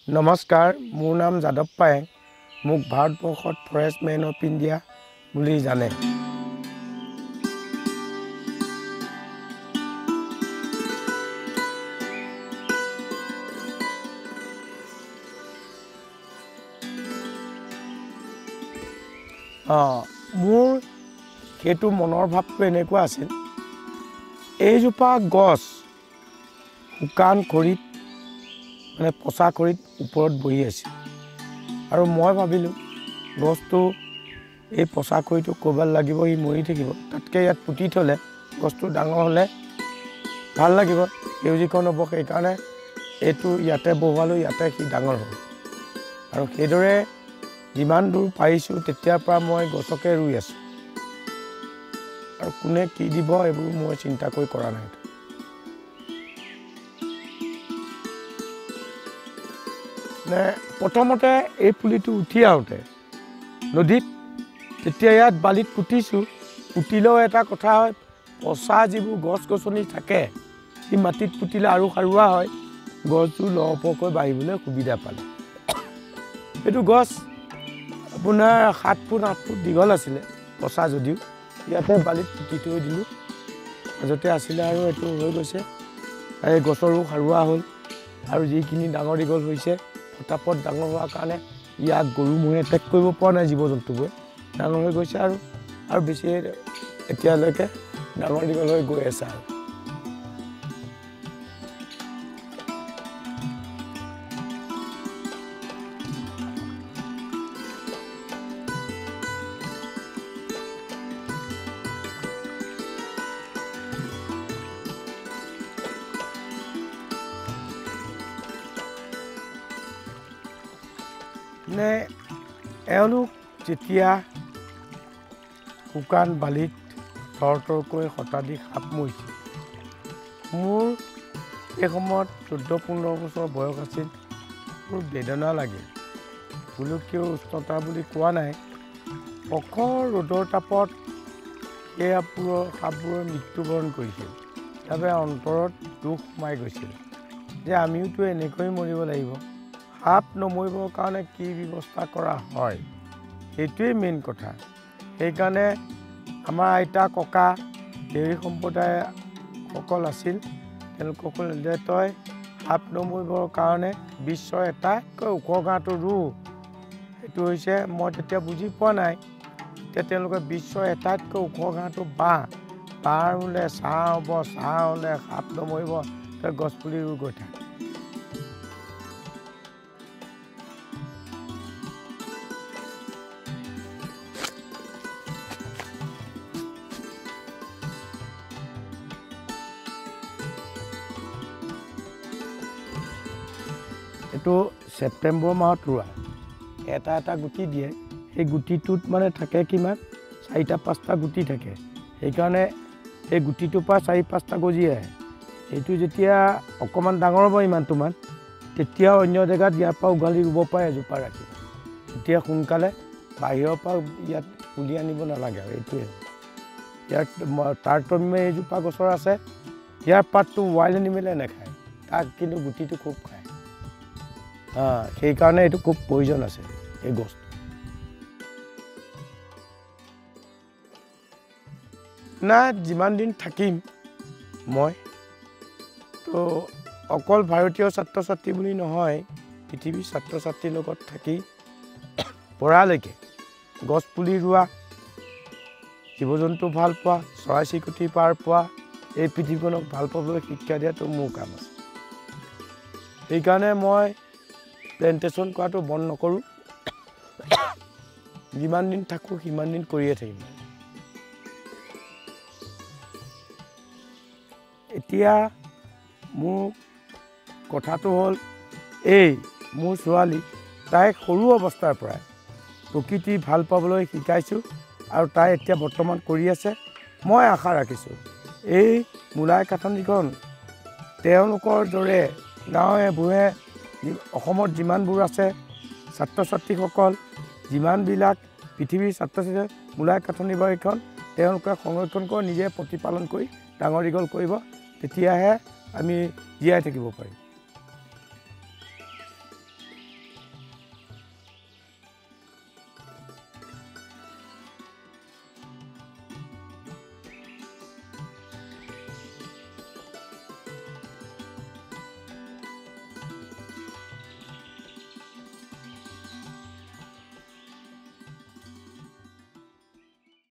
নমস্কাৰ, মোৰ নাম যাদৱ পায়েং। মোক ভাৰতবৰ্ষত ফৰেষ্ট মেন অফ ইণ্ডিয়া বুলি জানে। মোৰ সেইটো মনৰ ভাৱটো এনেকুৱা আছিল, এইজোপা গছ শুকান খৰিত মানে পচা খৰিত ওপৰত বহি আছিল আৰু মই ভাবিলোঁ গছটো এই পচা খৰিটো ক'ৰবাত লাগিব, সি মৰি থাকিব, তাতকৈ ইয়াত পুতি থ'লে গছটো ডাঙৰ হ'লে ভাল লাগিব, সেউজীকৰণ হ'ব। সেইকাৰণে এইটো ইয়াতে বহুৱালোঁ, ইয়াতে সি ডাঙৰ হ'ল। আৰু সেইদৰে যিমান দূৰ পাৰিছোঁ তেতিয়াৰ পৰা মই গছকে ৰুই আছোঁ আৰু কোনে কি দিব এইবোৰ মই চিন্তা কৰি কৰা নাই। প্ৰথমতে এই পুলিটো উঠি আহোঁতে নদীত তেতিয়া ইয়াত বালিত পুতিছোঁ। পুতিলেও এটা কথা হয়, পচা যিবোৰ গছ গছনি থাকে সি মাটিত পুতিলে আৰু সাৰুৱা হয়, গছবোৰ লহপহকৈ বাঢ়িবলৈ সুবিধা পালে। এইটো গছ আপোনাৰ 7 ফুট 8 ফুট দীঘল আছিলে, পচা যদিও। ইয়াতে বালিত পুতি থৈ দিলোঁ, মাজতে আছিলে আৰু এইটো হৈ গৈছে। এই গছৰো সাৰুৱা হ'ল আৰু যিখিনি ডাঙৰ দীঘল হৈছে ফটাফট ডাঙৰ হোৱাৰ কাৰণে ইয়াক গৰু ম'হে এটেক কৰিব পৰা নাই, জীৱ জন্তুবোৰে ডাঙৰ হৈ গৈছে আৰু বেছি এতিয়ালৈকে ডাঙৰ দীঘল হৈ গৈ আছে। আৰু এওঁলোক যেতিয়া শুকান বালিত থৰথৰকৈ শতাধিক সাপ মৰিছিল, মোৰ এই সময়ত 14-15 বছৰ বয়স আছিল। মোৰ বেদনা লাগে। গোলকীয় উষ্ণতা বুলি কোৱা নাই, প্ৰখৰ ৰ'দৰ তাপত সেই সাপবোৰৰ মৃত্যুবৰণ কৰিছিল। তাৰবাবে অন্তৰত দুখ সোমাই গৈছিল যে আমিওতো এনেকৈ মৰিব লাগিব। সাপ নমৰিবৰ কাৰণে কি ব্যৱস্থা কৰা হয় সেইটোৱেই মেইন কথা। সেইকাৰণে আমাৰ আইতা ককা দেউৰী সম্প্ৰদায়সকল আছিল, তেওঁলোকসকল যে তই সাপ নমৰিবৰ কাৰণে বিশ্বৰ আটাইতকৈ ওখ ঘাঁহটো ৰু। সেইটো হৈছে, মই তেতিয়া বুজি পোৱা নাই, তেতিয়া তেওঁলোকে বিশ্বৰ আটাইতকৈ ওখ ঘাঁহটো বাঁহ ৰুলে ছাঁ হ'ব, ছাঁ হ'লে সাপ নমৰিব, তই গছপুলি ৰুই গৈ থাক। এইটো ছেপ্টেম্বৰ মাহত ৰোৱা, এটা গুটি দিয়ে। সেই গুটিটোত মানে থাকে কিমান, 4-5টা গুটি থাকে। সেইকাৰণে এই গুটিটোৰ পৰা 4-5টা গজি আহে। এইটো যেতিয়া অকণমান ডাঙৰ হ'ব ইমানটোমান, তেতিয়া অন্য জেগাত ইয়াৰ পৰা উঘালি ৰুব পাৰে এজোপা ৰাখি। তেতিয়া সোনকালে বাহিৰৰ পৰা ইয়াত পুলি আনিব নালাগে। আৰু এইটোৱে ইয়াৰ তাৰতম্য এইজোপা গছৰ আছে, ইয়াৰ পাতটো ৱাইল্ড এনিমেলে নাখায়, তাক কিন্তু গুটিটো খুব খায়। সেইকাৰণে এইটো খুব প্ৰয়োজন আছে এই গছটো। যিমান দিন থাকিম মই, তো অকল ভাৰতীয় ছাত্ৰ ছাত্ৰী বুলি নহয়, পৃথিৱীৰ ছাত্ৰ ছাত্ৰীৰ লগত থাকি পৰালৈকে গছ পুলি ৰোৱা, জীৱ জন্তু ভাল পোৱা, চৰাই চিৰিকটি পাৰ পোৱা, এই পৃথিৱীখনক ভাল পাবলৈ শিক্ষা দিয়াটো মোৰ কাম আছে। সেইকাৰণে মই প্লেণ্টেশ্যন কৰাটো বন্ধ নকৰোঁ। যিমান দিন থাকোঁ সিমান দিন কৰিয়ে থাকিম। এতিয়া মোৰ কথাটো হ'ল এই, মোৰ ছোৱালী তাই সৰু অৱস্থাৰ পৰাই প্ৰকৃতি ভাল পাবলৈ শিকাইছোঁ আৰু তাই এতিয়া বৰ্তমান কৰি আছে। মই আশা ৰাখিছোঁ এই মূলাই কাঠনিখন তেওঁলোকৰ দৰে গাঁৱে ভূঞে অসমত যিমানবোৰ আছে ছাত্ৰ ছাত্ৰীসকল, যিমানবিলাক পৃথিৱীৰ ছাত্ৰ ছাত্ৰী মূলাই কাঠনি বাৰীখন তেওঁলোকে সংৰক্ষণ কৰি নিজে প্ৰতিপালন কৰি ডাঙৰ দীঘল কৰিব, তেতিয়াহে আমি জীয়াই থাকিব পাৰিম।